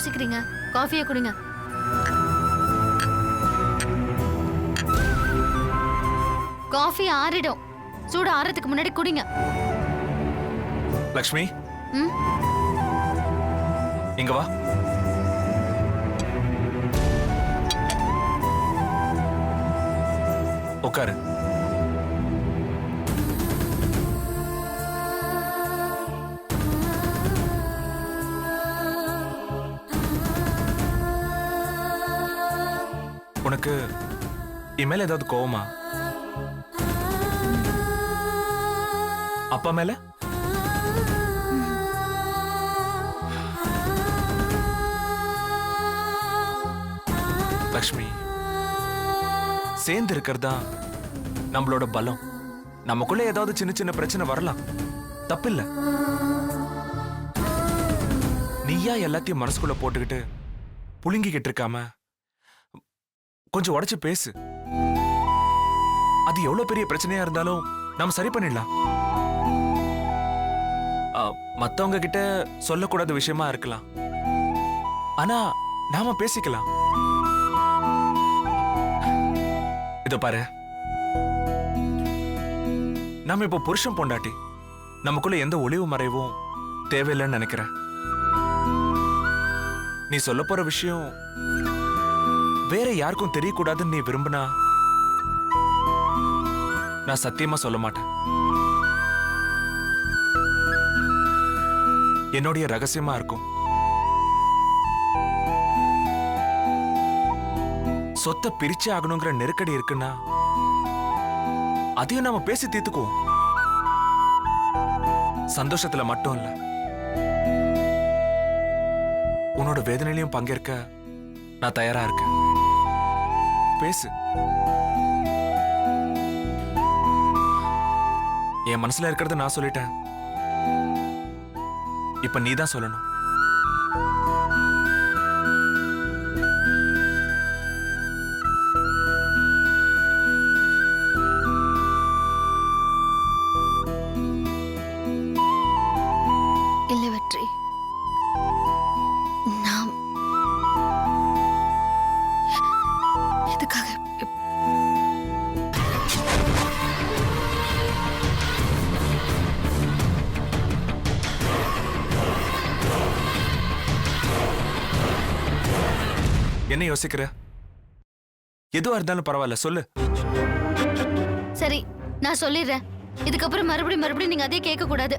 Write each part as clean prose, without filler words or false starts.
யோசிக்கிறீங்க? காஃபியை குடிங்க. காஃபி ஆறிடும். சூடு ஆறதுக்கு முன்னாடி குடிங்க. லக்ஷ்மி, இங்க வா. உட்காரு. உனக்கு இமேல ஏதாவது கோவமா? அப்பா மேல? லக்ஷ்மி, சேர்ந்து இருக்கிறதா நம்மளோட பலம். நமக்குள்ள ஏதாவது சின்ன சின்ன பிரச்சனை வரலாம், தப்பில்ல. நீயா எல்லாத்தையும் மனசுக்குள்ள போட்டுக்கிட்டு புழுங்கிக்கிட்டு இருக்காம கொஞ்சம் உடைச்சு பேசு. அது எவ்வளவு பெரிய பிரச்சனையா இருந்தாலும் நாம சரி பண்ணிடலாம். மத்தவங்க கிட்ட சொல்லக்கூடாத விஷயமா இருக்கலாம், ஆனா நாம பேசிக்கலாம். இத பாரு, நாம இப்போ புருஷன் பொண்டாட்டி. நமக்குள்ள எந்த ஒளிவு மறைவும் தேவையில்லைன்னு நினைக்கிறேன். நீ சொல்ல போற விஷயம் வேற யாருக்கும் தெரியக்கூடாதுன்னு நீ விரும்பினா நான் சத்தியமா சொல்ல மாட்டேன். என்னுடைய ரகசியமா இருக்கும். சொத்தை பிரிச்சு ஆகணுங்கிற நெருக்கடி இருக்குன்னா அதையும் நாம பேசி தீர்த்துக்குவோம். சந்தோஷத்துல மட்டும் இல்ல, உன்னோட வேதனையிலையும் பங்கேற்க நான் தயாரா இருக்கேன். பேசு. என் மனசுல இருக்கிறத நான் சொல்லிட்டேன். இப்ப நீதான் சொல்லணும். இல்லை வெற்றி, நாம் எதுக்காக என்ன யோசிக்கிற? எதுவா இருந்தாலும் பரவாயில்ல, சொல்லு. சரி, நான் சொல்லிடுறேன். இதுக்கப்புறம் மறுபடியும் நீங்க அதே கேட்க கூடாது.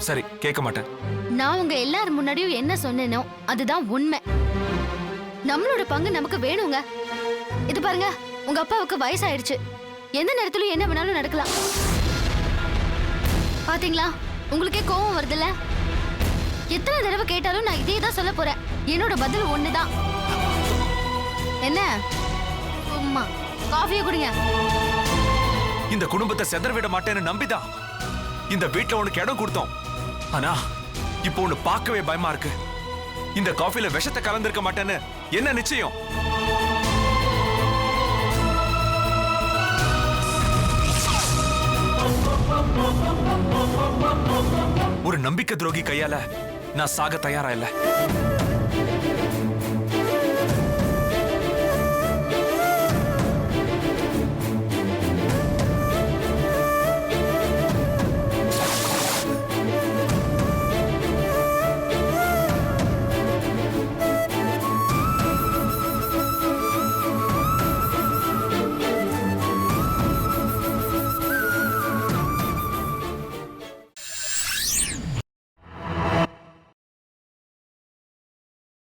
சரி, கேட்க மாட்டேன். நான் உங்க எல்லாரும் முன்னாடியும் என்ன சொன்னேனோ அதுதான் உண்மை. நம்மளோட பங்கு நமக்கு வேணுங்க. இது பாருங்க, உங்க அப்பாவுக்கு வயசாயிடுச்சு. எந்த நேரத்திலும் என்ன வேணாலும் நடக்கலாம். பாத்தீங்களா, உங்களுக்கே கோபம் வருதுல்ல? எத்தனை தடவை கேட்டாலும் நான் இதே தான் சொல்ல போறேன். என்னோட பதில் ஒண்ணுதான். என்ன சும்மா காஃபியை குடிங்க. இந்த குடும்பத்தை செதற விட மாட்டேன்னு நம்பிதான் இந்த வீட்டுல உனக்கு இடம் கொடுத்தோம். ஆனா இப்போ உன்னை பார்க்கவே பயமா இருக்கு. இந்த காஃபில விஷத்தை கலந்திருக்க மாட்டேன்னு என்ன நிச்சயம்? ஒரு நம்பிக்கை துரோகி கையால நான் சாக தயாரா இல்ல.